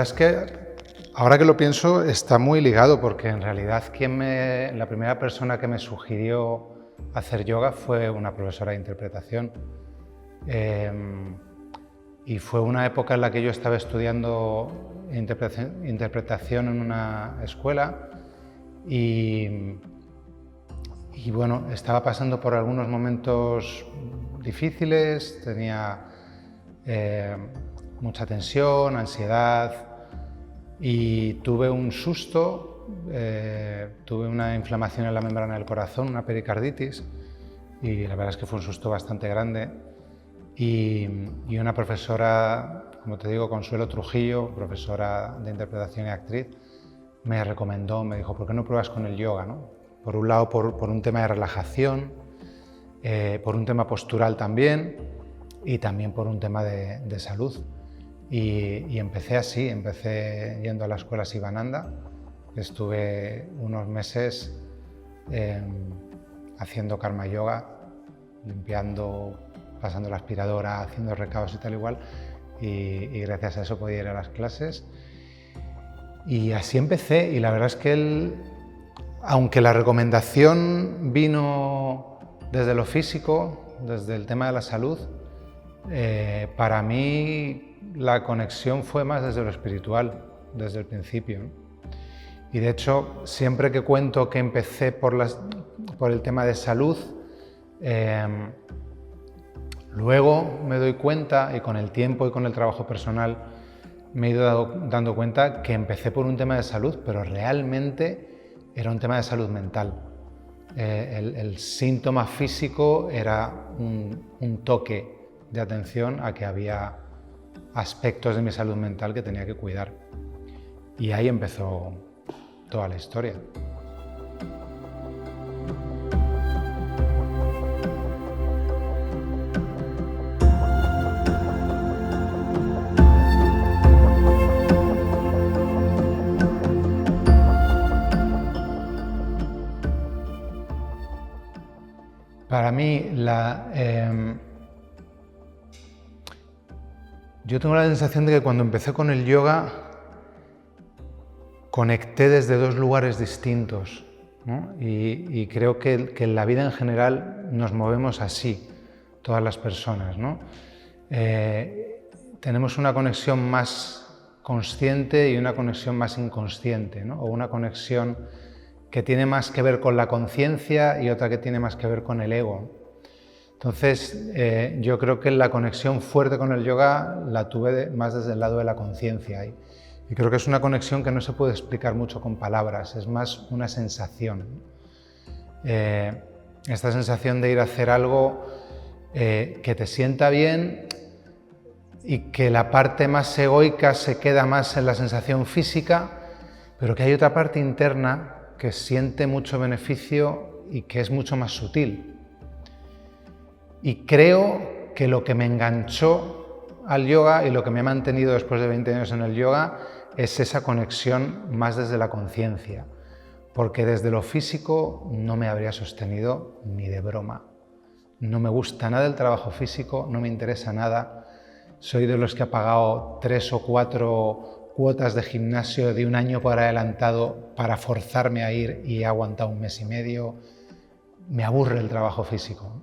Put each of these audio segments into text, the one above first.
verdad es que ahora que lo pienso está muy ligado, porque en realidad la primera persona que me sugirió hacer yoga fue una profesora de interpretación. Y fue una época en la que yo estaba estudiando interpretación en una escuela y bueno, estaba pasando por algunos momentos difíciles, tenía mucha tensión, ansiedad y tuve un susto, tuve una inflamación en la membrana del corazón, una pericarditis, y la verdad es que fue un susto bastante grande. Y una profesora, como te digo, Consuelo Trujillo, profesora de interpretación y actriz, me recomendó, me dijo, ¿por qué no pruebas con el yoga, ¿no? Por un lado, por un tema de relajación, por un tema postural también, y también por un tema de salud. Y empecé así, empecé yendo a la escuela Sivananda. Estuve unos meses haciendo karma yoga, limpiando, pasando la aspiradora, haciendo recados y tal igual, y gracias a eso podía ir a las clases. Y así empecé, y la verdad es que aunque la recomendación vino desde lo físico, desde el tema de la salud, para mí la conexión fue más desde lo espiritual, desde el principio, ¿no? Y de hecho, siempre que cuento que empecé por el tema de salud, luego me doy cuenta, y con el tiempo y con el trabajo personal, me he ido dando cuenta que empecé por un tema de salud, pero realmente era un tema de salud mental. El síntoma físico era un toque de atención a que había aspectos de mi salud mental que tenía que cuidar. Y ahí empezó toda la historia. Para mí, yo tengo la sensación de que cuando empecé con el yoga conecté desde dos lugares distintos, ¿no? Y creo que en la vida en general nos movemos así, todas las personas, ¿no? Tenemos una conexión más consciente y una conexión más inconsciente, ¿no? O una conexión que tiene más que ver con la conciencia y otra que tiene más que ver con el ego. Entonces, yo creo que la conexión fuerte con el yoga la tuve más desde el lado de la conciencia. Y creo que es una conexión que no se puede explicar mucho con palabras, es más una sensación. Esta sensación de ir a hacer algo que te sienta bien y que la parte más egoica se queda más en la sensación física, pero que hay otra parte interna que siente mucho beneficio y que es mucho más sutil. Y creo que lo que me enganchó al yoga y lo que me ha mantenido después de 20 años en el yoga es esa conexión más desde la conciencia, porque desde lo físico no me habría sostenido ni de broma. No me gusta nada el trabajo físico, no me interesa nada. Soy de los que ha pagado 3 o 4 cuotas de gimnasio de un año por adelantado para forzarme a ir y he aguantado 1 mes y medio. Me aburre el trabajo físico.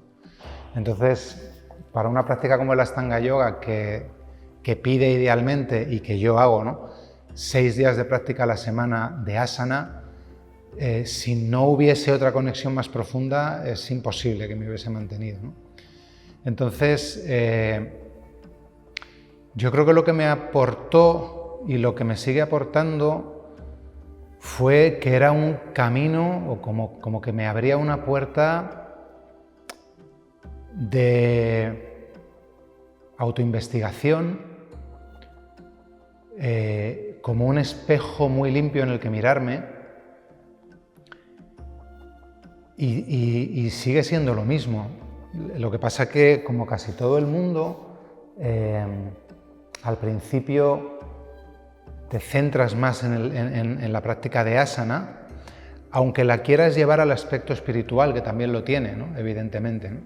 Entonces, para una práctica como el Ashtanga Yoga, que pide idealmente y que yo hago, ¿no? 6 días de práctica a la semana de asana, si no hubiese otra conexión más profunda, es imposible que me hubiese mantenido, ¿no? Entonces, yo creo que lo que me aportó y lo que me sigue aportando fue que era un camino, o como que me abría una puerta de autoinvestigación, como un espejo muy limpio en el que mirarme, y sigue siendo lo mismo. Lo que pasa que, como casi todo el mundo, al principio te centras más en la práctica de asana, aunque la quieras llevar al aspecto espiritual, que también lo tiene, ¿no? Evidentemente, ¿no?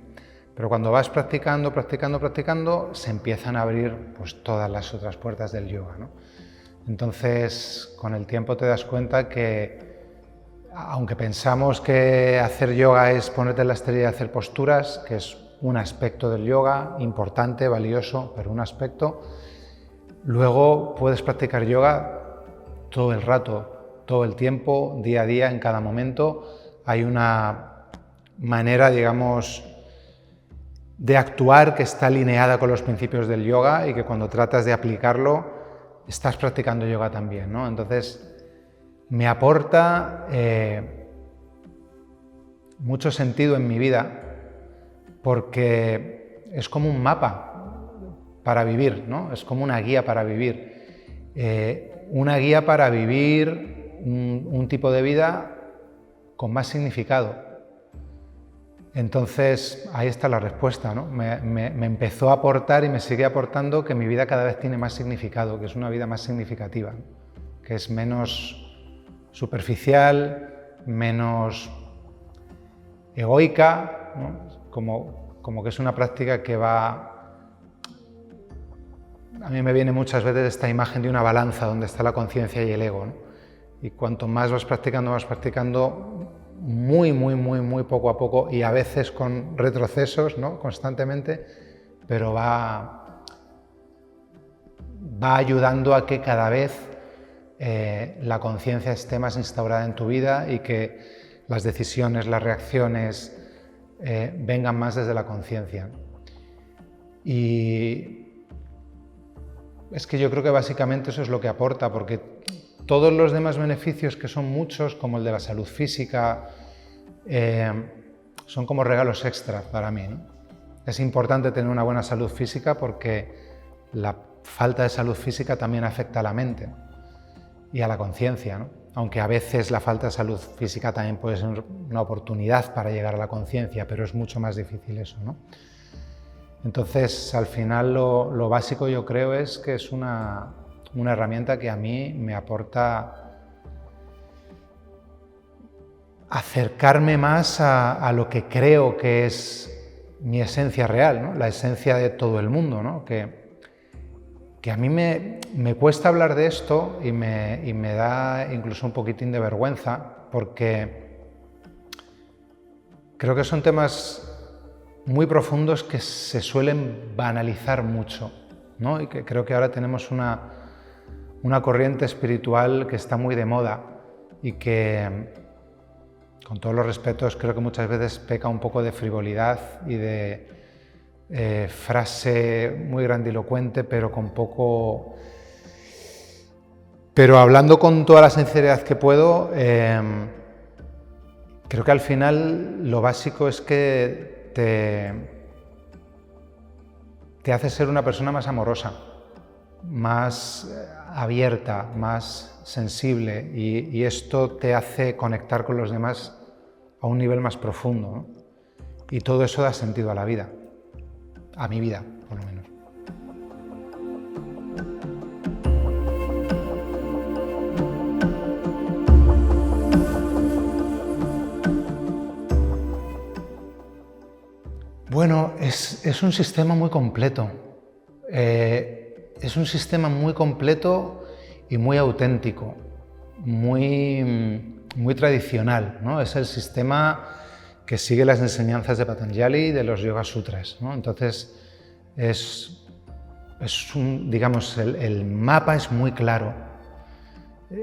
Pero cuando vas practicando, se empiezan a abrir pues, todas las otras puertas del yoga, ¿no? Entonces, con el tiempo te das cuenta que, aunque pensamos que hacer yoga es ponerte en la esterilla y hacer posturas, que es un aspecto del yoga importante, valioso, pero un aspecto, luego puedes practicar yoga todo el rato, todo el tiempo, día a día, en cada momento. Hay una manera, digamos, de actuar que está alineada con los principios del yoga y que cuando tratas de aplicarlo, estás practicando yoga también, ¿no? Entonces, me aporta mucho sentido en mi vida porque es como un mapa para vivir, ¿no? Es como una guía para vivir. Una guía para vivir un tipo de vida con más significado. Entonces, ahí está la respuesta, ¿no? Me empezó a aportar y me sigue aportando que mi vida cada vez tiene más significado, que es una vida más significativa, ¿no? Que es menos superficial, menos egoica, ¿no? Como que es una práctica que va... A mí me viene muchas veces esta imagen de una balanza donde está la conciencia y el ego, ¿no? Y cuanto más vas practicando muy poco a poco y a veces con retrocesos, ¿no? Constantemente, pero va ayudando a que cada vez la conciencia esté más instaurada en tu vida y que las decisiones, las reacciones vengan más desde la conciencia. Y es que yo creo que básicamente eso es lo que aporta, porque todos los demás beneficios, que son muchos, como el de la salud física, son como regalos extra para mí, ¿no? Es importante tener una buena salud física porque la falta de salud física también afecta a la mente y a la conciencia, ¿no? Aunque a veces la falta de salud física también puede ser una oportunidad para llegar a la conciencia, pero es mucho más difícil eso, ¿no? Entonces, al final, lo básico yo creo es que es una herramienta que a mí me aporta acercarme más a lo que creo que es mi esencia real, ¿no? La esencia de todo el mundo, ¿no? Que a mí me cuesta hablar de esto y me da incluso un poquitín de vergüenza, porque creo que son temas muy profundos que se suelen banalizar mucho, ¿no? Y que creo que ahora tenemos una corriente espiritual que está muy de moda y que, con todos los respetos, creo que muchas veces peca un poco de frivolidad y de frase muy grandilocuente, pero con poco... Pero hablando con toda la sinceridad que puedo, creo que al final lo básico es que te hace ser una persona más amorosa, más abierta, más sensible, y esto te hace conectar con los demás a un nivel más profundo, ¿no? Y todo eso da sentido a la vida, a mi vida, por lo menos. Bueno, es un sistema muy completo. Es un sistema muy completo y muy auténtico, muy tradicional, ¿no? Es el sistema que sigue las enseñanzas de Patanjali y de los Yoga Sutras, ¿no? Entonces, digamos, el mapa es muy claro.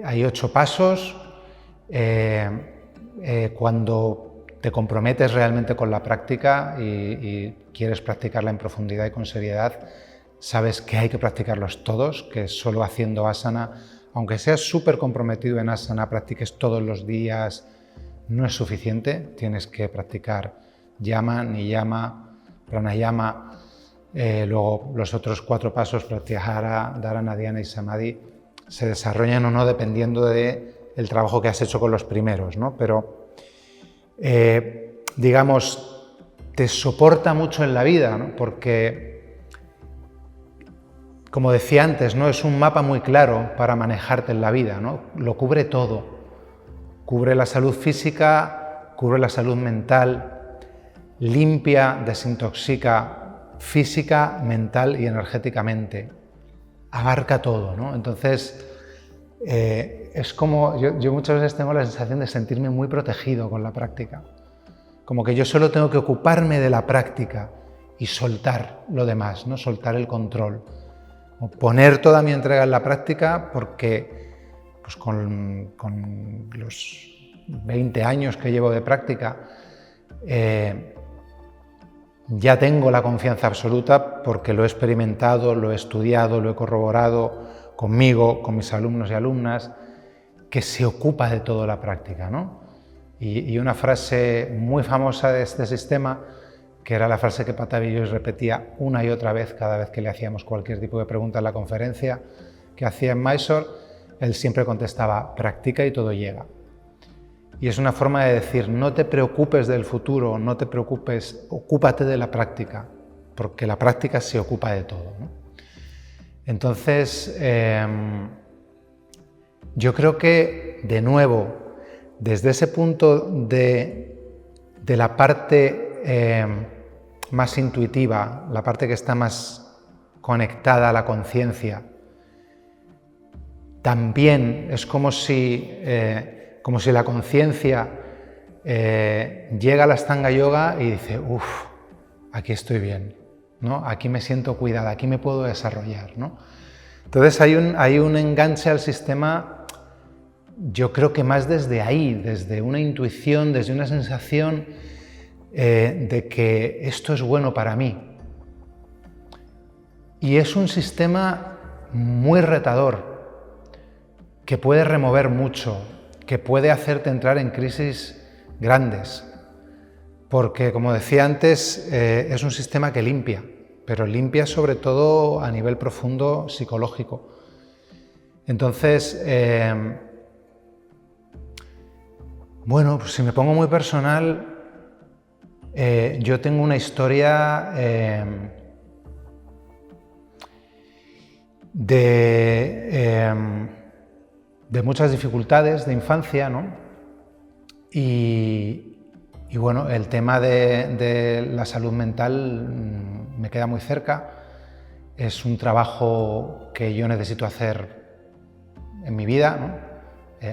Hay 8 pasos. Cuando te comprometes realmente con la práctica y quieres practicarla en profundidad y con seriedad, sabes que hay que practicarlos todos, que solo haciendo asana, aunque seas súper comprometido en asana, practiques todos los días, no es suficiente. Tienes que practicar yama, niyama, pranayama, luego los otros 4 pasos, pratyahara, dharana, dhyana y samadhi, se desarrollan o no dependiendo del trabajo que has hecho con los primeros, ¿no? Pero digamos, te soporta mucho en la vida, ¿no? Porque, como decía antes, ¿no? Es un mapa muy claro para manejarte en la vida, ¿no? Lo cubre todo. Cubre la salud física, cubre la salud mental, limpia, desintoxica física, mental y energéticamente. Abarca todo, ¿no? Entonces, es como, yo muchas veces tengo la sensación de sentirme muy protegido con la práctica. Como que yo solo tengo que ocuparme de la práctica y soltar lo demás, ¿no? Soltar el control. O poner toda mi entrega en la práctica porque pues con los 20 años que llevo de práctica ya tengo la confianza absoluta porque lo he experimentado, lo he estudiado, lo he corroborado conmigo, con mis alumnos y alumnas, que se ocupa de todo la práctica, ¿no? Y una frase muy famosa de este sistema, que era la frase que Patavi Jois repetía una y otra vez cada vez que le hacíamos cualquier tipo de pregunta en la conferencia que hacía en Mysore, él siempre contestaba: practica y todo llega. Y es una forma de decir: no te preocupes del futuro, no te preocupes, ocúpate de la práctica, porque la práctica se ocupa de todo, ¿no? Entonces, yo creo que, de nuevo, desde ese punto de la parte más intuitiva, la parte que está más conectada a la conciencia, también es como si la conciencia llega a la Ashtanga Yoga y dice: uff, aquí estoy bien, ¿no? Aquí me siento cuidada, aquí me puedo desarrollar, ¿no? Entonces hay un enganche al sistema, yo creo que más desde ahí, desde una intuición, desde una sensación de que esto es bueno para mí. Y es un sistema muy retador, que puede remover mucho, que puede hacerte entrar en crisis grandes, porque, como decía antes, es un sistema que limpia, pero limpia sobre todo a nivel profundo psicológico. Entonces, bueno, pues si me pongo muy personal, yo tengo una historia de muchas dificultades de infancia, ¿no? Y bueno, el tema de la salud mental me queda muy cerca. Es un trabajo que yo necesito hacer en mi vida, ¿no?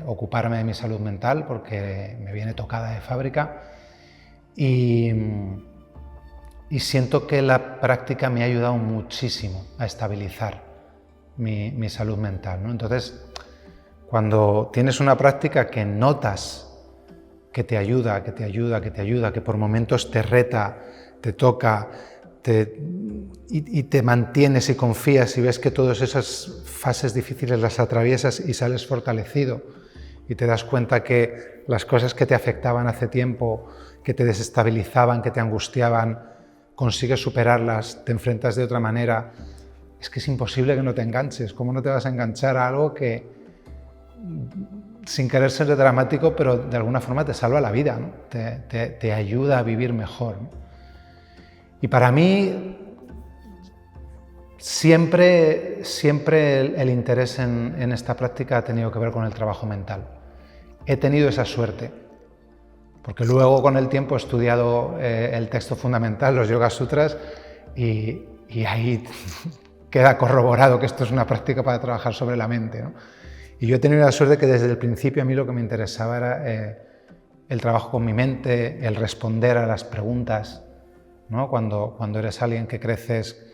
Ocuparme de mi salud mental porque me viene tocada de fábrica. Y siento que la práctica me ha ayudado muchísimo a estabilizar mi salud mental, ¿no? Entonces, cuando tienes una práctica que notas que te ayuda, que por momentos te reta, te toca, y te mantienes y confías y ves que todas esas fases difíciles las atraviesas y sales fortalecido y te das cuenta que las cosas que te afectaban hace tiempo, que te desestabilizaban, que te angustiaban, consigues superarlas, te enfrentas de otra manera. Es que es imposible que no te enganches. ¿Cómo no te vas a enganchar a algo que, sin querer ser dramático, pero de alguna forma te salva la vida, ¿no? Te ayuda a vivir mejor, ¿no? Y para mí, siempre el interés en esta práctica ha tenido que ver con el trabajo mental. He tenido esa suerte, porque luego con el tiempo he estudiado el texto fundamental, los Yoga Sutras, y ahí queda corroborado que esto es una práctica para trabajar sobre la mente, ¿no? Y yo he tenido la suerte que desde el principio a mí lo que me interesaba era el trabajo con mi mente, el responder a las preguntas, ¿no? Cuando eres alguien que creces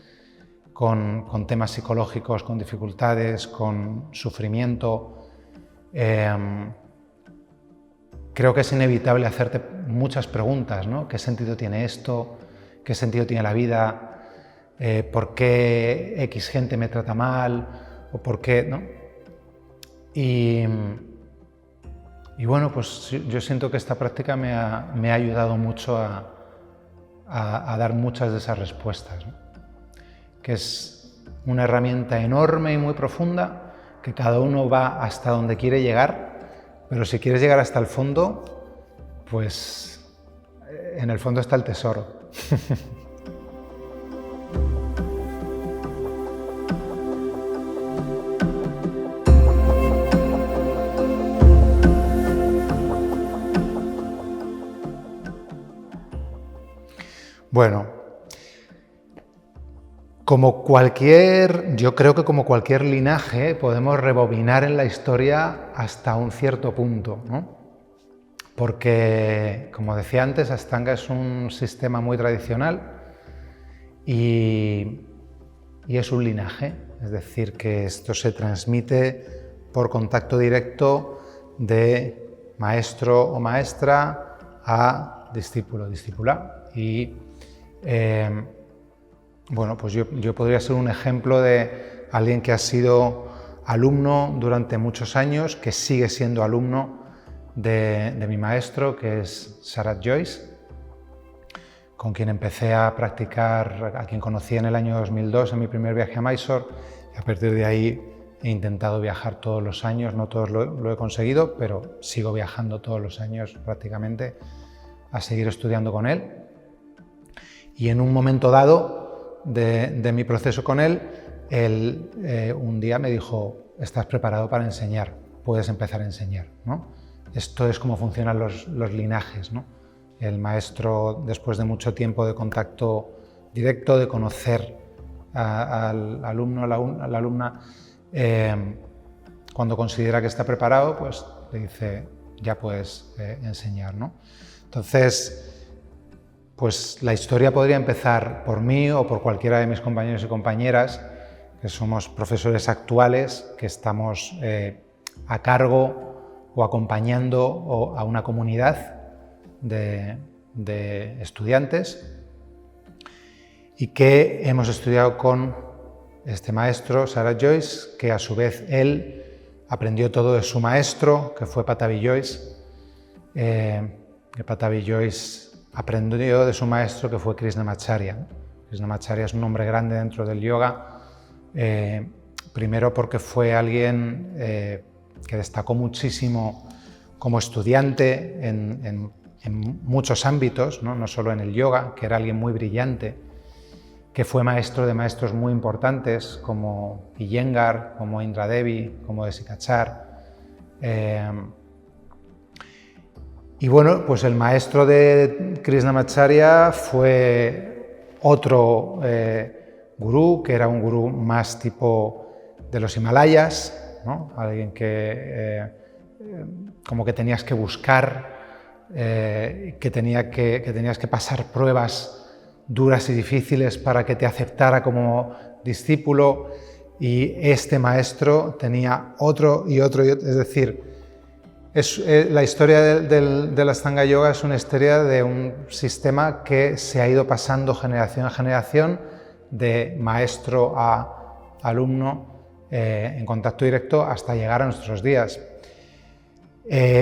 con temas psicológicos, con dificultades, con sufrimiento, creo que es inevitable hacerte muchas preguntas, ¿no? ¿Qué sentido tiene esto? ¿Qué sentido tiene la vida? ¿Por qué X gente me trata mal? ¿O por qué, no? Y bueno, pues yo siento que esta práctica me ha ayudado mucho a dar muchas de esas respuestas, ¿no? Que es una herramienta enorme y muy profunda, que cada uno va hasta donde quiere llegar, pero si quieres llegar hasta el fondo, pues en el fondo está el tesoro. Bueno, Yo creo que como cualquier linaje podemos rebobinar en la historia hasta un cierto punto, ¿no? Porque, como decía antes, Ashtanga es un sistema muy tradicional y es un linaje, es decir, que esto se transmite por contacto directo de maestro o maestra a discípulo o discípula. Y bueno, pues yo podría ser un ejemplo de alguien que ha sido alumno durante muchos años, que sigue siendo alumno de mi maestro, que es Sharath Joyce, con quien empecé a practicar, a quien conocí en el año 2002 en mi primer viaje a Mysore. Y a partir de ahí he intentado viajar todos los años, no todos lo he conseguido, pero sigo viajando todos los años prácticamente a seguir estudiando con él. Y en un momento dado de mi proceso con él, un día me dijo: estás preparado para enseñar, puedes empezar a enseñar, ¿no? Esto es cómo funcionan los linajes, ¿no? El maestro, después de mucho tiempo de contacto directo, de conocer al alumno, a la alumna, cuando considera que está preparado, pues le dice: ya puedes enseñar, ¿no? Entonces, pues la historia podría empezar por mí o por cualquiera de mis compañeros y compañeras, que somos profesores actuales, que estamos a cargo o acompañando a una comunidad de estudiantes y que hemos estudiado con este maestro, Sharath Joyce, que a su vez él aprendió todo de su maestro, que fue Pattabhi Joyce. Que Pattabhi Joyce aprendió de su maestro, que fue Krishnamacharya. Krishnamacharya es un nombre grande dentro del yoga, primero porque fue alguien que destacó muchísimo como estudiante en muchos ámbitos, ¿no? No solo en el yoga, que era alguien muy brillante, que fue maestro de maestros muy importantes como Iyengar, como Indra Devi, como Desikachar. Y bueno, pues el maestro de Krishnamacharya fue otro gurú, que era un gurú más tipo de los Himalayas, ¿no? Alguien que como que tenías que buscar, que tenías que pasar pruebas duras y difíciles para que te aceptara como discípulo, y este maestro tenía otro y otro, es decir, la historia del Ashtanga Yoga es una historia de un sistema que se ha ido pasando generación a generación, de maestro a alumno, en contacto directo, hasta llegar a nuestros días.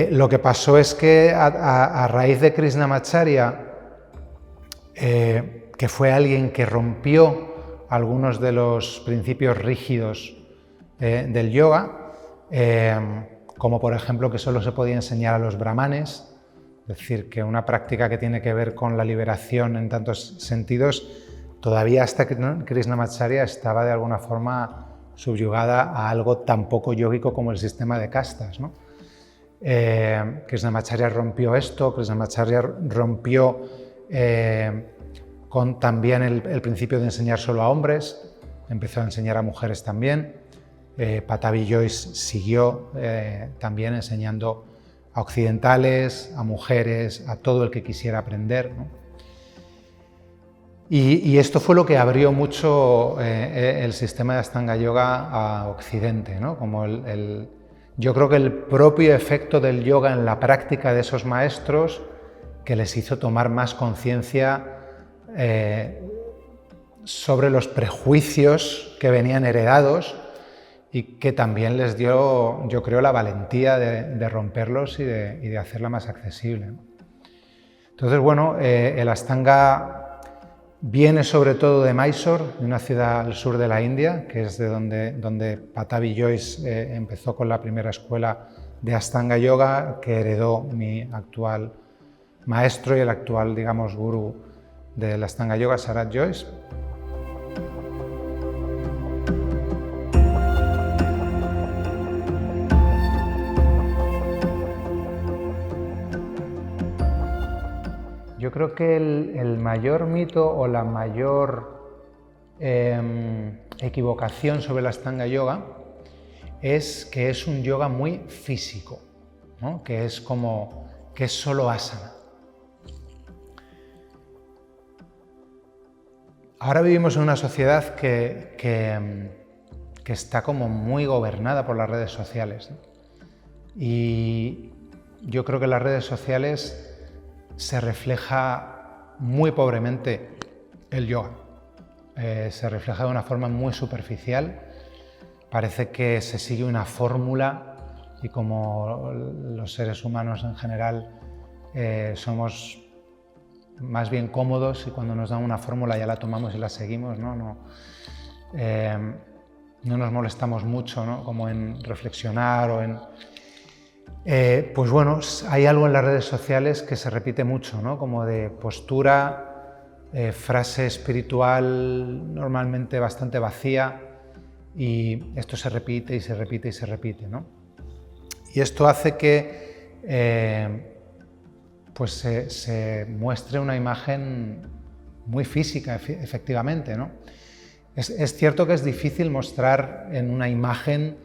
Lo que pasó es que a raíz de Krishnamacharya, que fue alguien que rompió algunos de los principios rígidos del yoga, como por ejemplo que solo se podía enseñar a los brahmanes, es decir, que una práctica que tiene que ver con la liberación en tantos sentidos, todavía hasta Krishnamacharya estaba de alguna forma subyugada a algo tan poco yógico como el sistema de castas, ¿no? Krishnamacharya rompió esto, Krishnamacharya rompió con también el principio de enseñar solo a hombres, empezó a enseñar a mujeres también. Pattabhi Joyce siguió también enseñando a occidentales, a mujeres, a todo el que quisiera aprender, ¿no? Y esto fue lo que abrió mucho el sistema de Ashtanga Yoga a Occidente, ¿no? Como yo creo que el propio efecto del yoga en la práctica de esos maestros, que les hizo tomar más conciencia sobre los prejuicios que venían heredados, y que también les dio, yo creo, la valentía de romperlos y de hacerla más accesible. Entonces, bueno, el Ashtanga viene sobre todo de Mysore, de una ciudad al sur de la India, que es de donde Pattabhi Joyce empezó con la primera escuela de Ashtanga Yoga, que heredó mi actual maestro y el actual, digamos, gurú del Ashtanga Yoga, Sharath Joyce. Yo creo que el mayor mito o la mayor equivocación sobre la Ashtanga Yoga es que es un yoga muy físico, ¿no? Que es solo asana. Ahora vivimos en una sociedad que está como muy gobernada por las redes sociales, ¿no? Y yo creo que en las redes sociales se refleja muy pobremente el yoga. Se refleja de una forma muy superficial. Parece que se sigue una fórmula y como los seres humanos en general somos más bien cómodos y cuando nos dan una fórmula ya la tomamos y la seguimos, ¿no? No nos molestamos mucho, ¿no? Como en reflexionar o en... pues bueno, hay algo en las redes sociales que se repite mucho, ¿no? Como de postura, frase espiritual normalmente bastante vacía y esto se repite y se repite y se repite, ¿no? Y esto hace que pues se muestre una imagen muy física, efectivamente, ¿no? Es cierto que es difícil mostrar en una imagen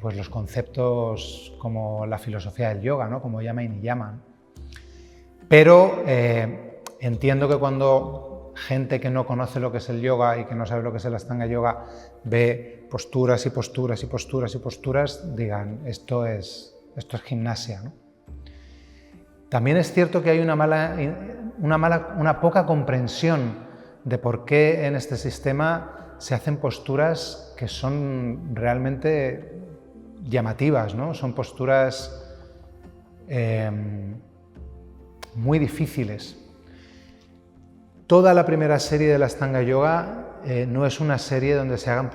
pues los conceptos como la filosofía del yoga, ¿no? Como yama y niyama. Pero entiendo que cuando gente que no conoce lo que es el yoga y que no sabe lo que es el Ashtanga Yoga ve posturas y posturas y posturas y posturas, digan, esto es gimnasia, ¿no? También es cierto que hay una poca comprensión de por qué en este sistema se hacen posturas que son realmente llamativas, ¿no? Son posturas muy difíciles. Toda la primera serie de la Ashtanga Yoga no es una serie donde se hagan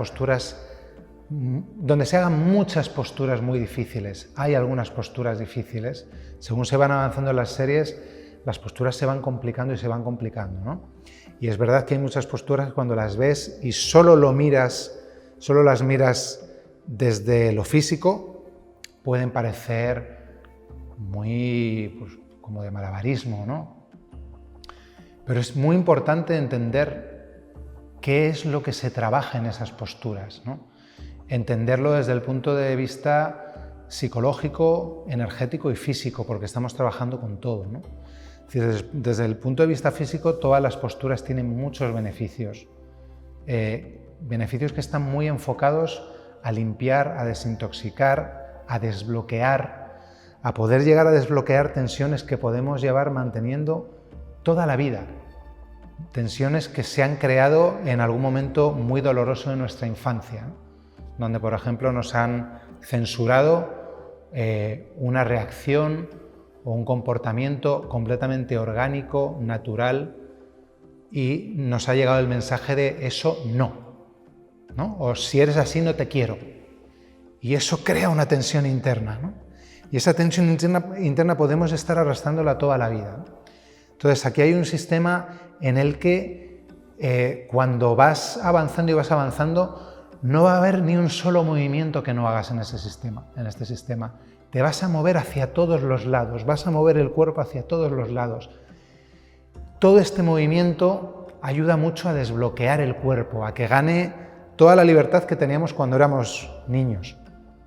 muchas posturas muy difíciles. Hay algunas posturas difíciles. Según se van avanzando en las series, las posturas se van complicando y se van complicando, ¿no? Y es verdad que hay muchas posturas que cuando las ves y solo las miras desde lo físico, pueden parecer muy pues, como de malabarismo, ¿no? Pero es muy importante entender qué es lo que se trabaja en esas posturas, ¿no? Entenderlo desde el punto de vista psicológico, energético y físico, porque estamos trabajando con todo, ¿no? Desde el punto de vista físico, todas las posturas tienen muchos beneficios. Beneficios que están muy enfocados a limpiar, a desintoxicar, a desbloquear, a poder llegar a desbloquear tensiones que podemos llevar manteniendo toda la vida. Tensiones que se han creado en algún momento muy doloroso de nuestra infancia, ¿no? Donde, por ejemplo, nos han censurado una reacción o un comportamiento completamente orgánico, natural, y nos ha llegado el mensaje de eso no, o si eres así no te quiero. Y eso crea una tensión interna, ¿no? Y esa tensión interna podemos estar arrastrándola toda la vida, ¿no? Entonces aquí hay un sistema en el que cuando vas avanzando y vas avanzando, no va a haber ni un solo movimiento que no hagas en este sistema. Te vas a mover hacia todos los lados, vas a mover el cuerpo hacia todos los lados. Todo este movimiento ayuda mucho a desbloquear el cuerpo, a que gane toda la libertad que teníamos cuando éramos niños,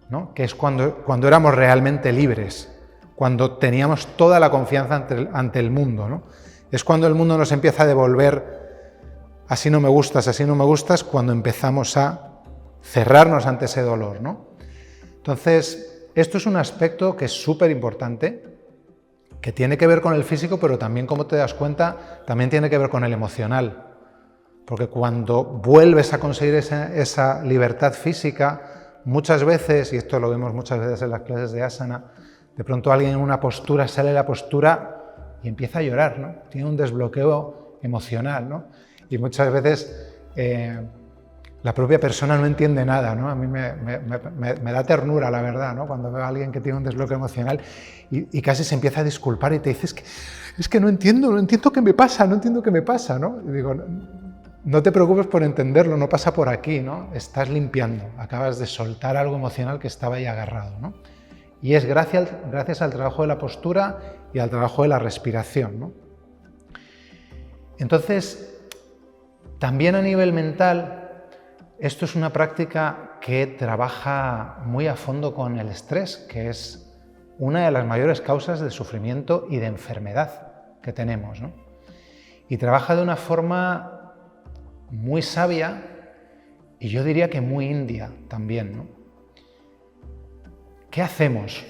¿no? Que es cuando éramos realmente libres, cuando teníamos toda la confianza ante el mundo, ¿no? Es cuando el mundo nos empieza a devolver así no me gustas, cuando empezamos a cerrarnos ante ese dolor, ¿no? Entonces, esto es un aspecto que es súper importante, que tiene que ver con el físico, pero también, como te das cuenta, también tiene que ver con el emocional. Porque cuando vuelves a conseguir esa libertad física, muchas veces, y esto lo vemos muchas veces en las clases de asana, de pronto alguien en una postura sale de la postura y empieza a llorar, ¿no? Tiene un desbloqueo emocional, ¿no? Y muchas veces la propia persona no entiende nada, ¿no? A mí me da ternura, la verdad, ¿no? Cuando veo a alguien que tiene un desbloqueo emocional y casi se empieza a disculpar y te dice, es que no entiendo qué me pasa, ¿no? Y digo, no te preocupes por entenderlo, no pasa por aquí, ¿no? Estás limpiando, acabas de soltar algo emocional que estaba ahí agarrado, ¿no? Y es gracias al trabajo de la postura y al trabajo de la respiración, ¿no? Entonces, También a nivel mental, esto es una práctica que trabaja muy a fondo con el estrés, que es una de las mayores causas de sufrimiento y de enfermedad que tenemos, ¿no? Y trabaja de una forma muy sabia y yo diría que muy india también, ¿no? ¿Qué hacemos?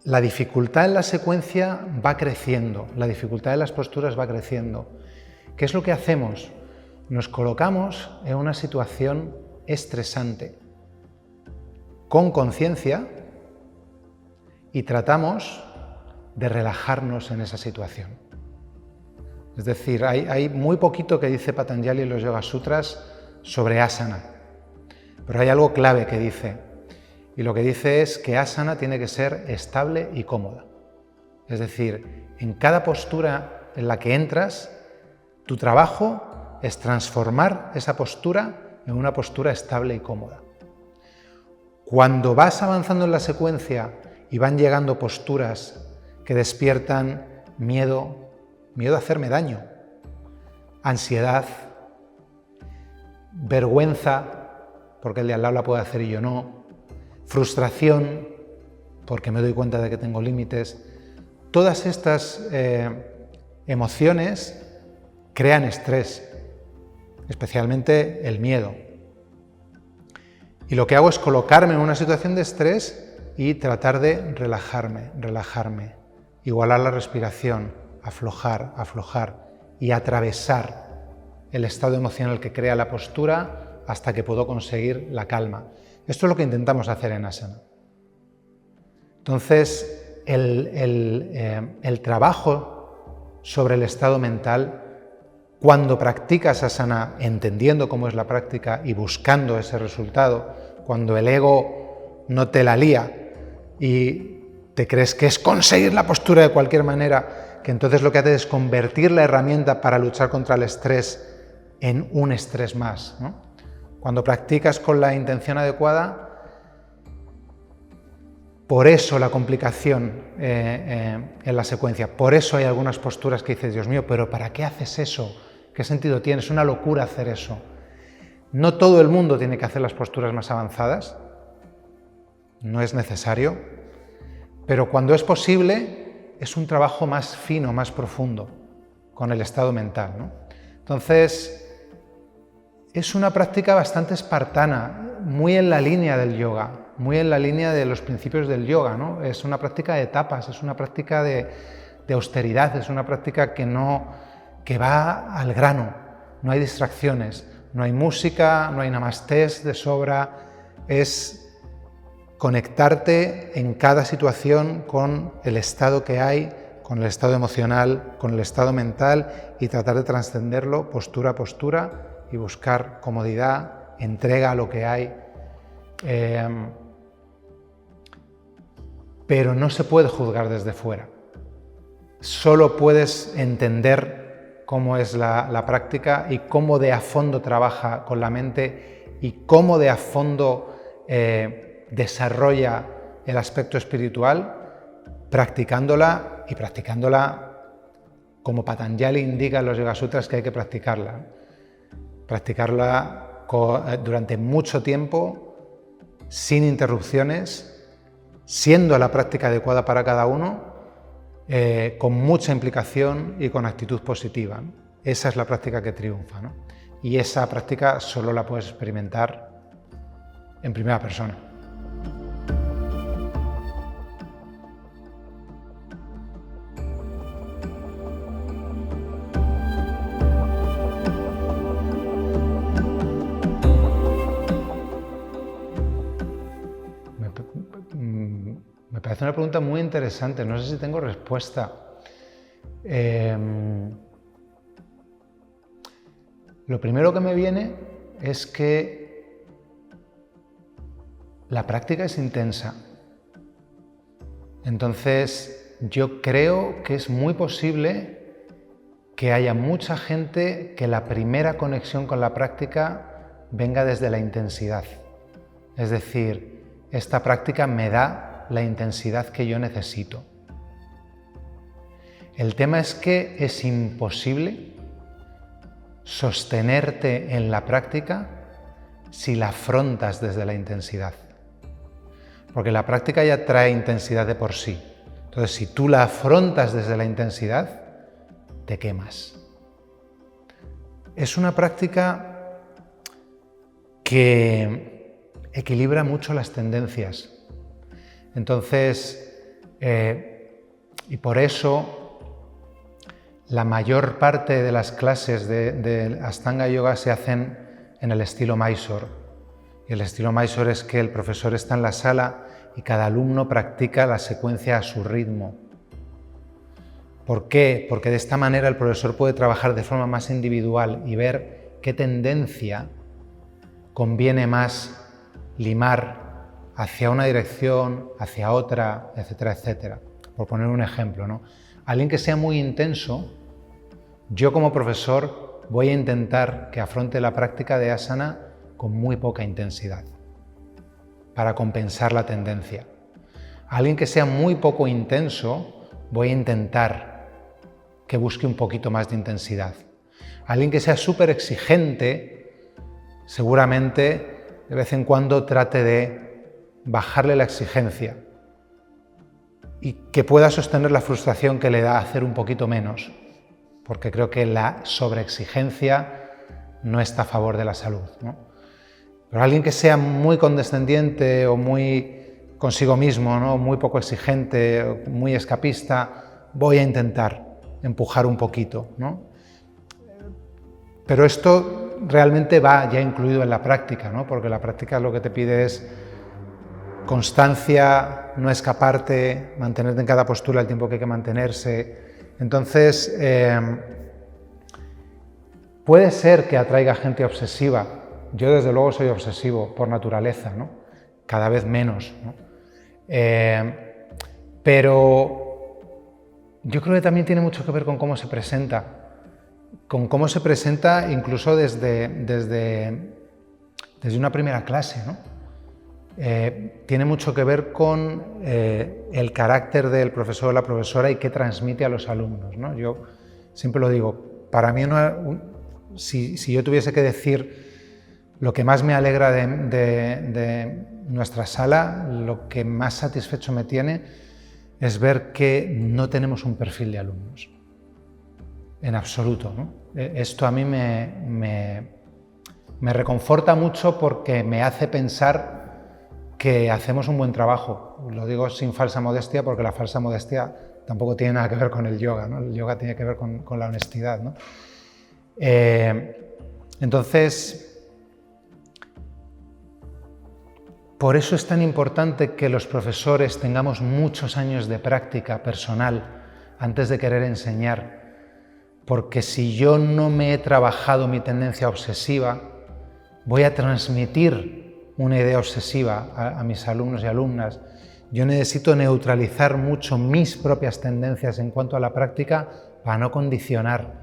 La dificultad en la secuencia va creciendo, la dificultad de las posturas va creciendo. ¿Qué es lo que hacemos? Nos colocamos en una situación estresante, con conciencia, y tratamos de relajarnos en esa situación. Es decir, hay muy poquito que dice Patanjali en los Yoga Sutras sobre asana, pero hay algo clave que dice. Y lo que dice es que asana tiene que ser estable y cómoda. Es decir, en cada postura en la que entras, tu trabajo es transformar esa postura en una postura estable y cómoda. Cuando vas avanzando en la secuencia y van llegando posturas que despiertan miedo a hacerme daño, ansiedad, vergüenza, porque el de al lado la puede hacer y yo no, frustración, porque me doy cuenta de que tengo límites. Todas estas emociones crean estrés, especialmente el miedo. Y lo que hago es colocarme en una situación de estrés y tratar de relajarme, igualar la respiración, aflojar y atravesar el estado emocional que crea la postura hasta que puedo conseguir la calma. Esto es lo que intentamos hacer en asana. Entonces, el trabajo sobre el estado mental, cuando practicas asana entendiendo cómo es la práctica y buscando ese resultado, cuando el ego no te la lía y te crees que es conseguir la postura de cualquier manera, que entonces lo que haces es convertir la herramienta para luchar contra el estrés en un estrés más, ¿no? Cuando practicas con la intención adecuada, por eso la complicación en la secuencia, por eso hay algunas posturas que dices, Dios mío, pero ¿para qué haces eso? ¿Qué sentido tiene? Es una locura hacer eso. No todo el mundo tiene que hacer las posturas más avanzadas, no es necesario, pero cuando es posible es un trabajo más fino, más profundo con el estado mental, ¿no? Entonces, es una práctica bastante espartana, muy en la línea del yoga, muy en la línea de los principios del yoga, ¿no? Es una práctica de etapas, es una práctica de austeridad, es una práctica que va al grano, no hay distracciones, no hay música, no hay namastés de sobra, es conectarte en cada situación con el estado que hay, con el estado emocional, con el estado mental y tratar de trascenderlo postura a postura y buscar comodidad, entrega a lo que hay. Pero no se puede juzgar desde fuera. Solo puedes entender cómo es la práctica y cómo de a fondo trabaja con la mente y cómo de a fondo desarrolla el aspecto espiritual, practicándola y practicándola como Patanjali indica en los Yoga Sutras que hay que practicarla. Practicarla durante mucho tiempo, sin interrupciones, siendo la práctica adecuada para cada uno, con mucha implicación y con actitud positiva, ¿no? Esa es la práctica que triunfa, ¿no? Y esa práctica solo la puedes experimentar en primera persona. Me parece una pregunta muy interesante, no sé si tengo respuesta. Lo primero que me viene es que la práctica es intensa. Entonces, yo creo que es muy posible que haya mucha gente que la primera conexión con la práctica venga desde la intensidad. Es decir, esta práctica me da la intensidad que yo necesito. El tema es que es imposible sostenerte en la práctica si la afrontas desde la intensidad. Porque la práctica ya trae intensidad de por sí. Entonces, si tú la afrontas desde la intensidad, te quemas. Es una práctica que equilibra mucho las tendencias. Entonces, y por eso la mayor parte de las clases de Ashtanga Yoga se hacen en el estilo Mysore. Y el estilo Mysore es que el profesor está en la sala y cada alumno practica la secuencia a su ritmo. ¿Por qué? Porque de esta manera el profesor puede trabajar de forma más individual y ver qué tendencia conviene más limar hacia una dirección, hacia otra, etcétera, etcétera. Por poner un ejemplo, ¿no? Alguien que sea muy intenso, yo como profesor voy a intentar que afronte la práctica de asana con muy poca intensidad para compensar la tendencia. Alguien que sea muy poco intenso, voy a intentar que busque un poquito más de intensidad. Alguien que sea súper exigente, seguramente de vez en cuando trate de bajarle la exigencia y que pueda sostener la frustración que le da hacer un poquito menos, porque creo que la sobreexigencia no está a favor de la salud, ¿no? Pero alguien que sea muy condescendiente o muy consigo mismo, ¿no? Muy poco exigente, muy escapista, voy a intentar empujar un poquito, ¿no? Pero esto realmente va ya incluido en la práctica, ¿no? Porque la práctica lo que te pide es constancia, no escaparte, mantenerte en cada postura el tiempo que hay que mantenerse. Entonces, puede ser que atraiga gente obsesiva. Yo desde luego soy obsesivo por naturaleza, ¿no? Cada vez menos, ¿no? Pero yo creo que también tiene mucho que ver con cómo se presenta. Con cómo se presenta incluso desde una primera clase, ¿no? Tiene mucho que ver con el carácter del profesor o la profesora y qué transmite a los alumnos, ¿no? Yo siempre lo digo, para mí si yo tuviese que decir lo que más me alegra de nuestra sala, lo que más satisfecho me tiene es ver que no tenemos un perfil de alumnos, en absoluto, ¿no? Esto a mí me reconforta mucho porque me hace pensar que hacemos un buen trabajo. Lo digo sin falsa modestia porque la falsa modestia tampoco tiene nada que ver con el yoga, ¿no? El yoga tiene que ver con la honestidad, ¿no? Entonces, por eso es tan importante que los profesores tengamos muchos años de práctica personal antes de querer enseñar, porque si yo no me he trabajado mi tendencia obsesiva, voy a transmitir una idea obsesiva a mis alumnos y alumnas. Yo necesito neutralizar mucho mis propias tendencias en cuanto a la práctica para no condicionar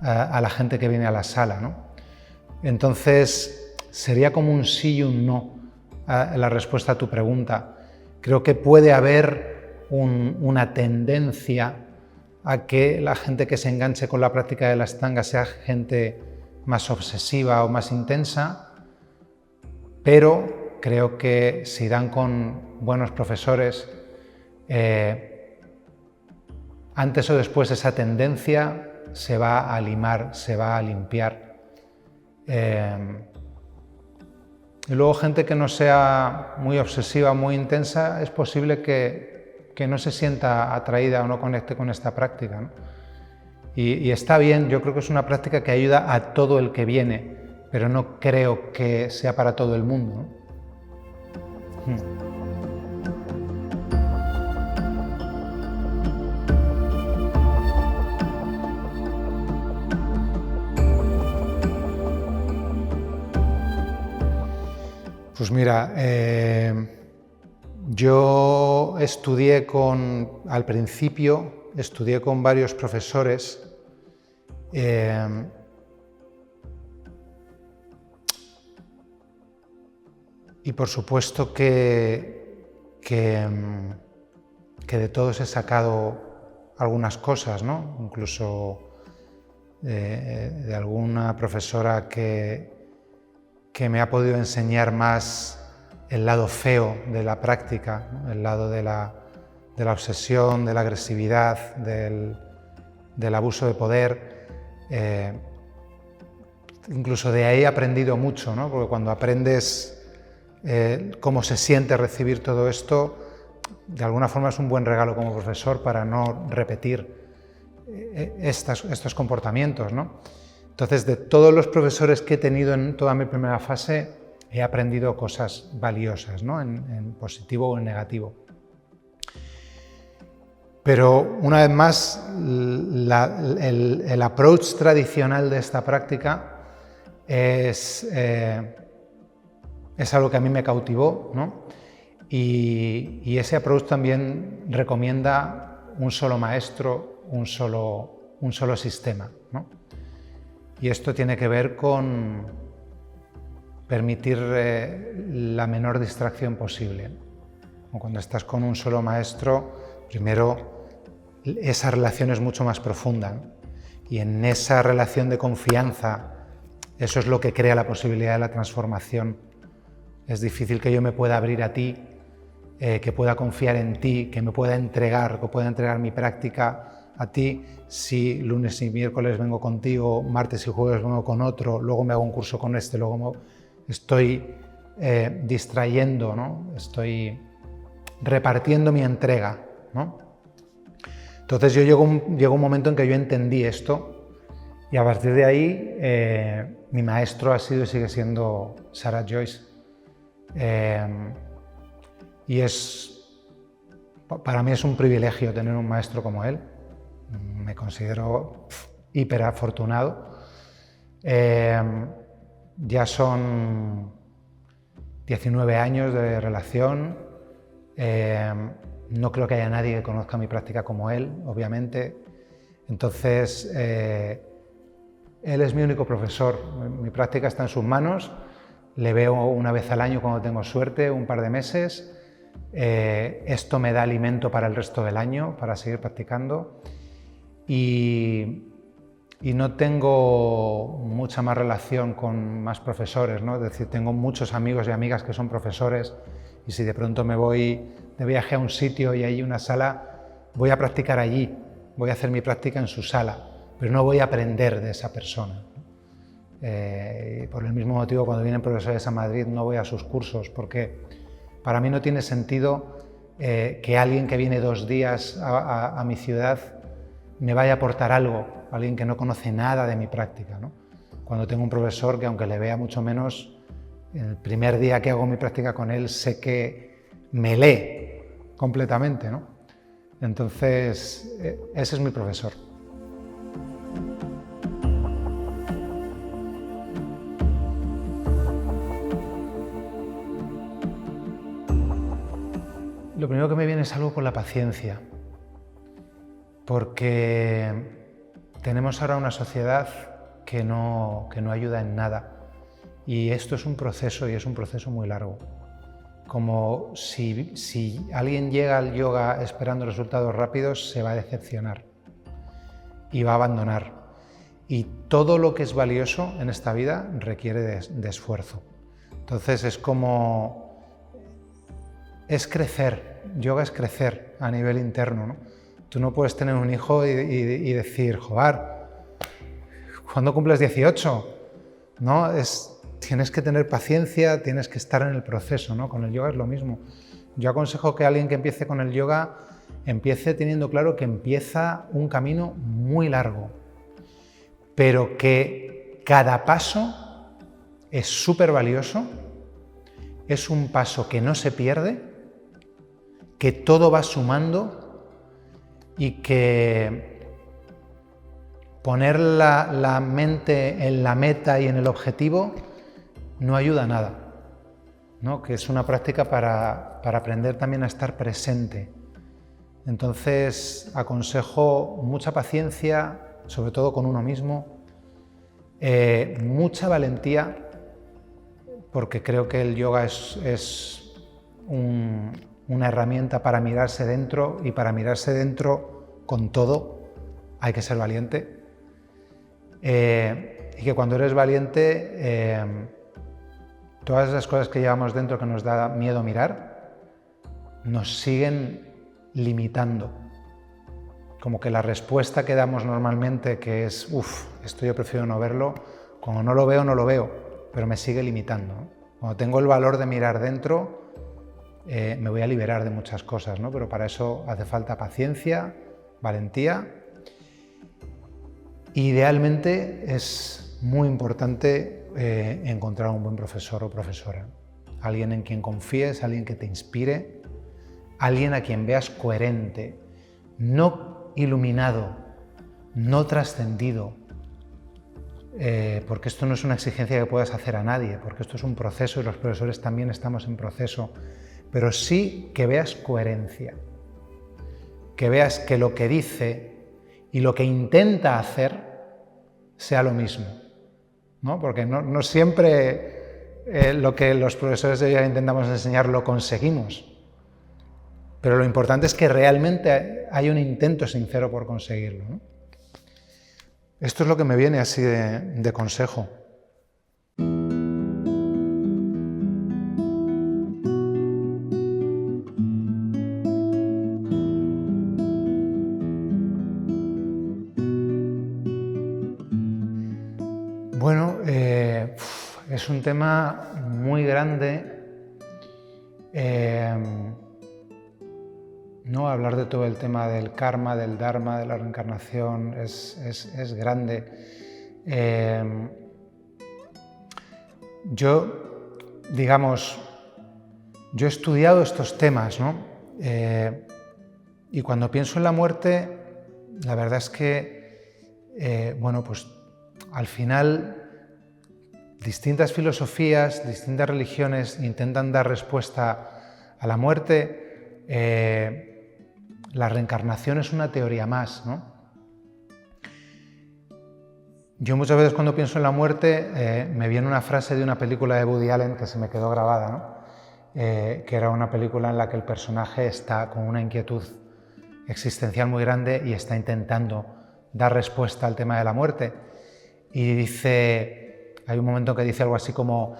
a la gente que viene a la sala, ¿no? Entonces, sería como un sí y un no la respuesta a tu pregunta. Creo que puede haber una tendencia a que la gente que se enganche con la práctica de la Ashtanga sea gente más obsesiva o más intensa, pero creo que si dan con buenos profesores, antes o después esa tendencia se va a limar, se va a limpiar. Y luego gente que no sea muy obsesiva, muy intensa, es posible que no se sienta atraída o no conecte con esta práctica, ¿no? Y está bien, yo creo que es una práctica que ayuda a todo el que viene, pero no creo que sea para todo el mundo, ¿no? Pues mira, yo al principio estudié con varios profesores y por supuesto que de todos he sacado algunas cosas, ¿no? Incluso de alguna profesora que me ha podido enseñar más el lado feo de la práctica, ¿no? El lado de la obsesión, de la agresividad, del abuso de poder. Incluso de ahí he aprendido mucho, ¿no? Porque cuando aprendes cómo se siente recibir todo esto, de alguna forma es un buen regalo como profesor para no repetir estos comportamientos, ¿no? Entonces, de todos los profesores que he tenido en toda mi primera fase, he aprendido cosas valiosas, ¿no? En positivo o en negativo. Pero una vez más, el approach tradicional de esta práctica es algo que a mí me cautivó, ¿no? Y ese approach también recomienda un solo maestro, un solo sistema, ¿no? Y esto tiene que ver con permitir la menor distracción posible. Cuando estás con un solo maestro, primero esa relación es mucho más profunda, ¿no? Y en esa relación de confianza, eso es lo que crea la posibilidad de la transformación. Es difícil que yo me pueda abrir a ti, que pueda confiar en ti, que me pueda entregar, que pueda entregar mi práctica a ti, si lunes y miércoles vengo contigo, martes y jueves vengo con otro, luego me hago un curso con este, luego estoy distrayendo, ¿no? Estoy repartiendo mi entrega, ¿no? Entonces llegó un momento en que yo entendí esto y a partir de ahí mi maestro ha sido y sigue siendo Sarah Joyce. Y para mí es un privilegio tener un maestro como él. Me considero hiper afortunado. Ya son 19 años de relación. No creo que haya nadie que conozca mi práctica como él, obviamente. Entonces, él es mi único profesor. Mi práctica está en sus manos. Le veo una vez al año cuando tengo suerte, un par de meses. Esto me da alimento para el resto del año, para seguir practicando. Y no tengo mucha más relación con más profesores, ¿no? Es decir, tengo muchos amigos y amigas que son profesores y si de pronto me voy de viaje a un sitio y hay una sala, voy a practicar allí, voy a hacer mi práctica en su sala, pero no voy a aprender de esa persona. Por el mismo motivo, cuando vienen profesores a Madrid no voy a sus cursos, porque para mí no tiene sentido que alguien que viene 2 días a mi ciudad me vaya a aportar algo, alguien que no conoce nada de mi práctica, ¿no? Cuando tengo un profesor que, aunque le vea mucho menos, el primer día que hago mi práctica con él sé que me lee completamente, ¿no? Entonces, ese es mi profesor. Lo primero que me viene es algo con la paciencia, porque tenemos ahora una sociedad que no ayuda en nada y esto es un proceso y es un proceso muy largo. Como si alguien llega al yoga esperando resultados rápidos, se va a decepcionar y va a abandonar. Y todo lo que es valioso en esta vida requiere de esfuerzo. Entonces es crecer, yoga es crecer a nivel interno, ¿no? Tú no puedes tener un hijo y decir, joder, ¿cuándo cumples 18? ¿No? Tienes que tener paciencia, tienes que estar en el proceso, ¿no? Con el yoga es lo mismo. Yo aconsejo que alguien que empiece con el yoga empiece teniendo claro que empieza un camino muy largo, pero que cada paso es súper valioso, es un paso que no se pierde, que todo va sumando y que poner la mente en la meta y en el objetivo no ayuda a nada, ¿no? Que es una práctica para aprender también a estar presente. Entonces aconsejo mucha paciencia, sobre todo con uno mismo, mucha valentía, porque creo que el yoga es una herramienta para mirarse dentro, y para mirarse dentro con todo hay que ser valiente. Y que cuando eres valiente, todas esas cosas que llevamos dentro que nos da miedo mirar, nos siguen limitando. Como que la respuesta que damos normalmente, que es, esto yo prefiero no verlo, cuando no lo veo, pero me sigue limitando, ¿no? Cuando tengo el valor de mirar dentro, me voy a liberar de muchas cosas, ¿no? Pero para eso hace falta paciencia, valentía. Idealmente es muy importante encontrar un buen profesor o profesora, alguien en quien confíes, alguien que te inspire, alguien a quien veas coherente, no iluminado, no trascendido, porque esto no es una exigencia que puedas hacer a nadie, porque esto es un proceso y los profesores también estamos en proceso, pero sí que veas coherencia, que veas que lo que dice y lo que intenta hacer sea lo mismo, ¿no? Porque no siempre lo que los profesores de vida intentamos enseñar lo conseguimos, pero lo importante es que realmente hay un intento sincero por conseguirlo, ¿no? Esto es lo que me viene así de consejo. Bueno, es un tema muy grande. No hablar de todo el tema del karma, del dharma, de la reencarnación es grande. Yo he estudiado estos temas, ¿no? Y cuando pienso en la muerte, la verdad es que, bueno, pues al final distintas filosofías, distintas religiones intentan dar respuesta a la muerte. La reencarnación es una teoría más, ¿no? Yo muchas veces cuando pienso en la muerte me viene una frase de una película de Woody Allen que se me quedó grabada, ¿no? Que era una película en la que el personaje está con una inquietud existencial muy grande y está intentando dar respuesta al tema de la muerte. Y dice, hay un momento que dice algo así como,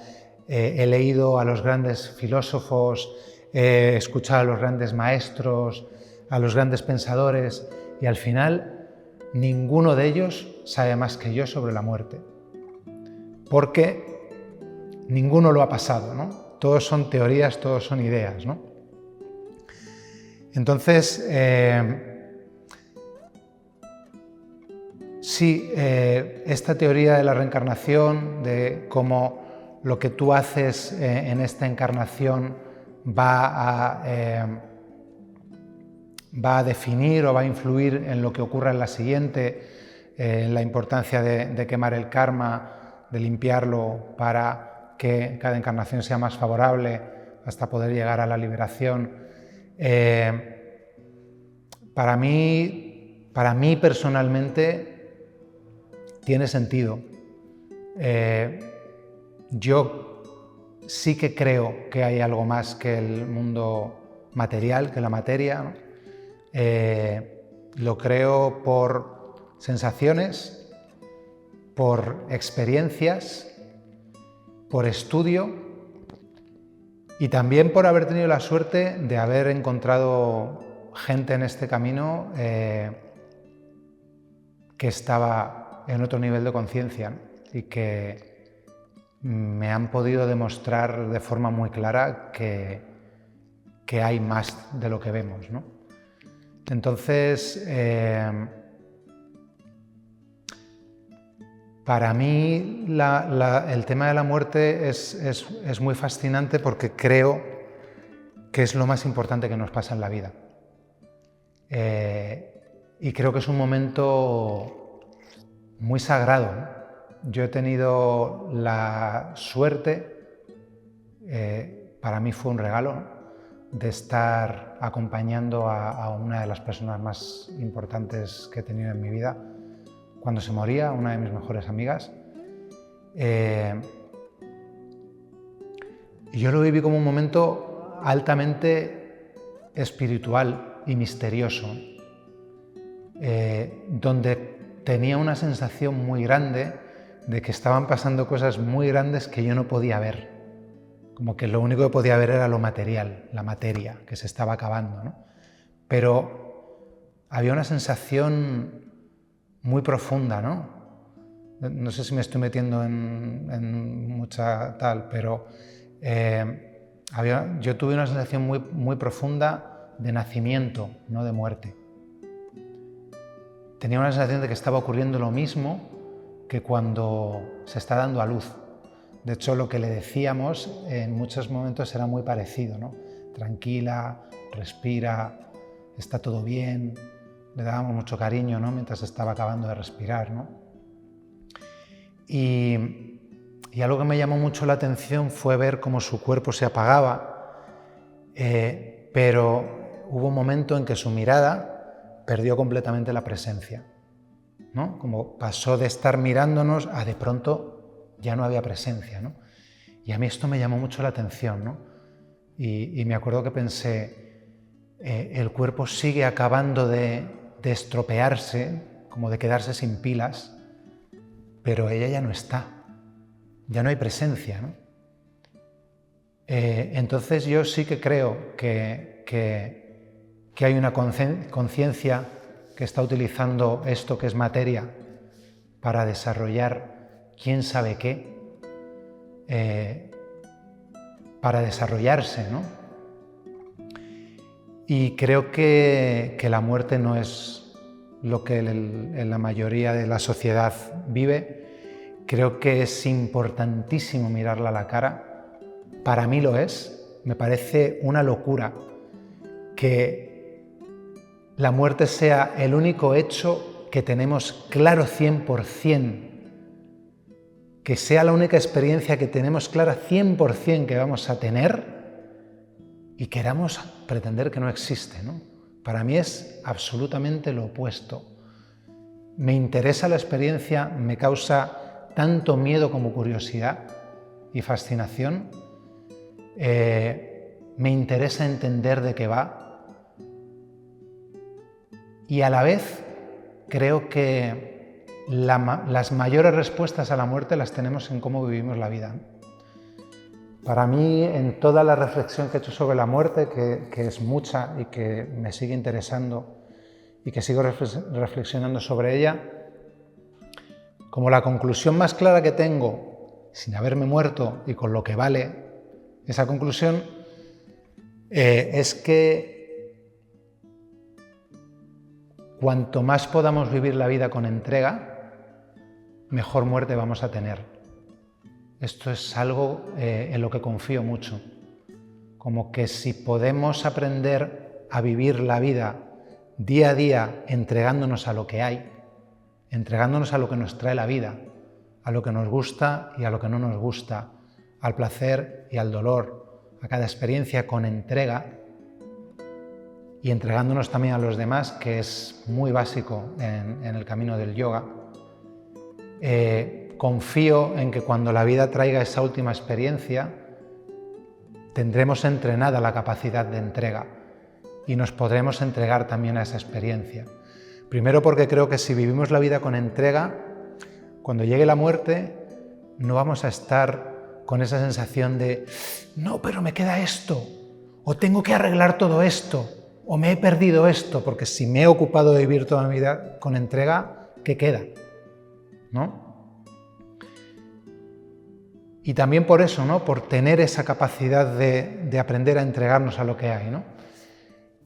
he leído a los grandes filósofos, he escuchado a los grandes maestros, a los grandes pensadores, y al final ninguno de ellos sabe más que yo sobre la muerte, porque ninguno lo ha pasado, ¿no? Todos son teorías, todos son ideas, ¿no? Entonces, sí, esta teoría de la reencarnación, de cómo lo que tú haces en esta encarnación va a definir o va a influir en lo que ocurra en la siguiente, en la importancia de quemar el karma, de limpiarlo para que cada encarnación sea más favorable hasta poder llegar a la liberación. Para mí personalmente tiene sentido. Yo sí que creo que hay algo más que el mundo material, que la materia, ¿no? Lo creo por sensaciones, por experiencias, por estudio y también por haber tenido la suerte de haber encontrado gente en este camino que estaba en otro nivel de conciencia, ¿no? Y que me han podido demostrar de forma muy clara que hay más de lo que vemos, ¿no? Entonces, para mí el tema de la muerte es muy fascinante porque creo que es lo más importante que nos pasa en la vida. Y creo que es un momento muy sagrado, ¿no? Yo he tenido la suerte, para mí fue un regalo, ¿no?, de estar acompañando a una de las personas más importantes que he tenido en mi vida cuando se moría, una de mis mejores amigas. Y yo lo viví como un momento altamente espiritual y misterioso, donde tenía una sensación muy grande de que estaban pasando cosas muy grandes que yo no podía ver. Como que lo único que podía ver era lo material, la materia, que se estaba acabando, ¿no? Pero había una sensación muy profunda, ¿no? No sé si me estoy metiendo en mucha tal, pero yo tuve una sensación muy profunda de nacimiento, no de muerte. Tenía una sensación de que estaba ocurriendo lo mismo que cuando se está dando a luz. De hecho, lo que le decíamos en muchos momentos era muy parecido, ¿no? Tranquila, respira, está todo bien. Le dábamos mucho cariño, ¿no? Mientras estaba acabando de respirar, ¿no? Y algo que me llamó mucho la atención fue ver cómo su cuerpo se apagaba, pero hubo un momento en que su mirada perdió completamente la presencia, ¿no? Como pasó de estar mirándonos a de pronto ya no había presencia, ¿no? Y a mí esto me llamó mucho la atención, ¿no? Y me acuerdo que pensé, el cuerpo sigue acabando de estropearse, como de quedarse sin pilas, pero ella ya no está, ya no hay presencia, ¿no? Entonces yo sí que creo que hay una conciencia que está utilizando esto que es materia para desarrollar quién sabe qué, para desarrollarse, ¿no? Y creo que la muerte no es lo que en la mayoría de la sociedad vive. Creo que es importantísimo mirarla a la cara. Para mí lo es. Me parece una locura que la muerte sea el único hecho que tenemos claro 100%, que sea la única experiencia que tenemos clara 100% que vamos a tener y queramos pretender que no existe, ¿no? Para mí es absolutamente lo opuesto. Me interesa la experiencia, me causa tanto miedo como curiosidad y fascinación. Me interesa entender de qué va. Y a la vez creo que las mayores respuestas a la muerte las tenemos en cómo vivimos la vida. Para mí, en toda la reflexión que he hecho sobre la muerte, que es mucha y que me sigue interesando y que sigo reflexionando sobre ella, como la conclusión más clara que tengo, sin haberme muerto y con lo que vale esa conclusión, es que cuanto más podamos vivir la vida con entrega, mejor muerte vamos a tener. Esto es algo en lo que confío mucho. Como que si podemos aprender a vivir la vida día a día entregándonos a lo que hay, entregándonos a lo que nos trae la vida, a lo que nos gusta y a lo que no nos gusta, al placer y al dolor, a cada experiencia con entrega y entregándonos también a los demás, que es muy básico en el camino del yoga. Confío en que cuando la vida traiga esa última experiencia, tendremos entrenada la capacidad de entrega y nos podremos entregar también a esa experiencia. Primero porque creo que si vivimos la vida con entrega, cuando llegue la muerte no vamos a estar con esa sensación de no, pero me queda esto, o tengo que arreglar todo esto, o me he perdido esto, porque si me he ocupado de vivir toda mi vida con entrega, ¿qué queda? ¿No? Y también por eso, ¿no? Por tener esa capacidad de aprender a entregarnos a lo que hay, ¿no?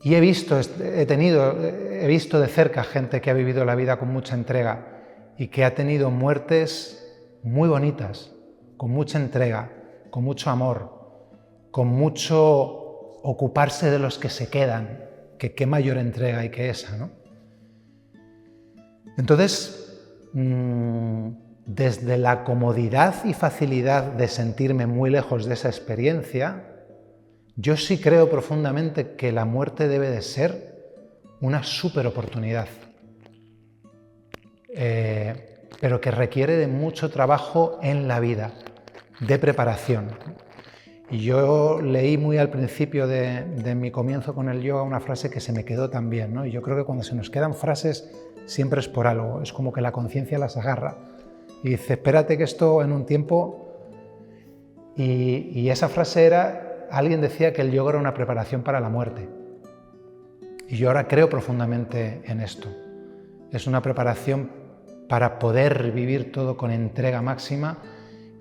Y he visto de cerca gente que ha vivido la vida con mucha entrega y que ha tenido muertes muy bonitas, con mucha entrega, con mucho amor, con mucho ocuparse de los que se quedan, que qué mayor entrega hay que esa, ¿no? Entonces, desde la comodidad y facilidad de sentirme muy lejos de esa experiencia, yo sí creo profundamente que la muerte debe de ser una súper oportunidad, pero que requiere de mucho trabajo en la vida, de preparación. Y yo leí muy al principio de mi comienzo con el yoga una frase que se me quedó también, ¿no? Y yo creo que cuando se nos quedan frases siempre es por algo, es como que la conciencia las agarra y dice, espérate que esto en un tiempo... Y esa frase era, alguien decía que el yoga era una preparación para la muerte. Y yo ahora creo profundamente en esto. Es una preparación para poder vivir todo con entrega máxima,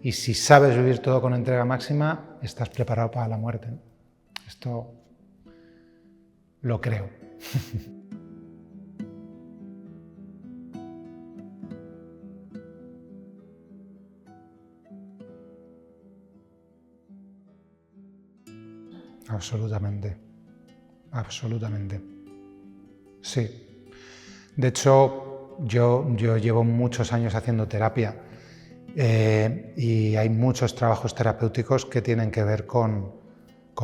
y si sabes vivir todo con entrega máxima, estás preparado para la muerte. Esto lo creo. Absolutamente, absolutamente. Sí. De hecho, yo llevo muchos años haciendo terapia y hay muchos trabajos terapéuticos que tienen que ver con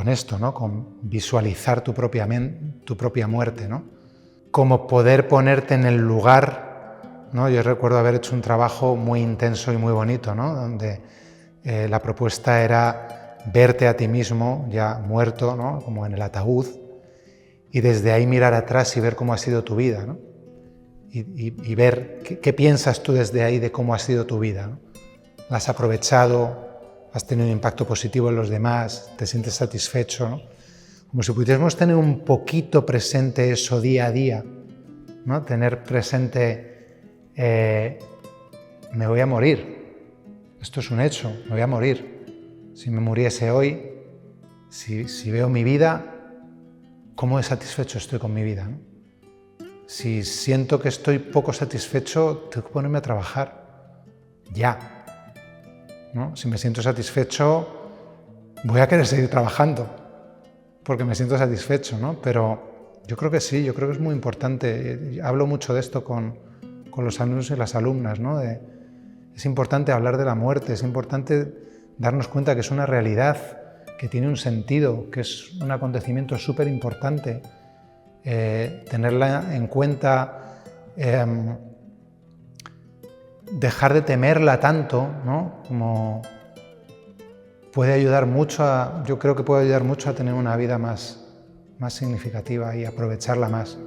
esto, ¿no? Con visualizar tu propia muerte, ¿no? Como poder ponerte en el lugar, ¿no? Yo recuerdo haber hecho un trabajo muy intenso y muy bonito, ¿no? Donde la propuesta era verte a ti mismo ya muerto, ¿no? Como en el ataúd, y desde ahí mirar atrás y ver cómo ha sido tu vida, ¿no? Y ver qué piensas tú desde ahí de cómo ha sido tu vida, ¿no? ¿La has aprovechado? ¿Has tenido un impacto positivo en los demás? ¿Te sientes satisfecho, ¿no? Como si pudiésemos tener un poquito presente eso día a día, ¿no? Tener presente, me voy a morir, esto es un hecho, me voy a morir. Si me muriese hoy, si veo mi vida, ¿cómo de satisfecho estoy con mi vida, ¿no? Si siento que estoy poco satisfecho, tengo que ponerme a trabajar, ya, ¿no? Si me siento satisfecho, voy a querer seguir trabajando, porque me siento satisfecho, ¿no? Pero yo creo que sí, yo creo que es muy importante. Hablo mucho de esto con los alumnos y las alumnas, ¿no? Es importante hablar de la muerte, es importante darnos cuenta que es una realidad, que tiene un sentido, que es un acontecimiento súper importante, tenerla en cuenta, dejar de temerla tanto, ¿no? Como puede ayudar mucho yo creo que puede ayudar mucho a tener una vida más significativa y aprovecharla más.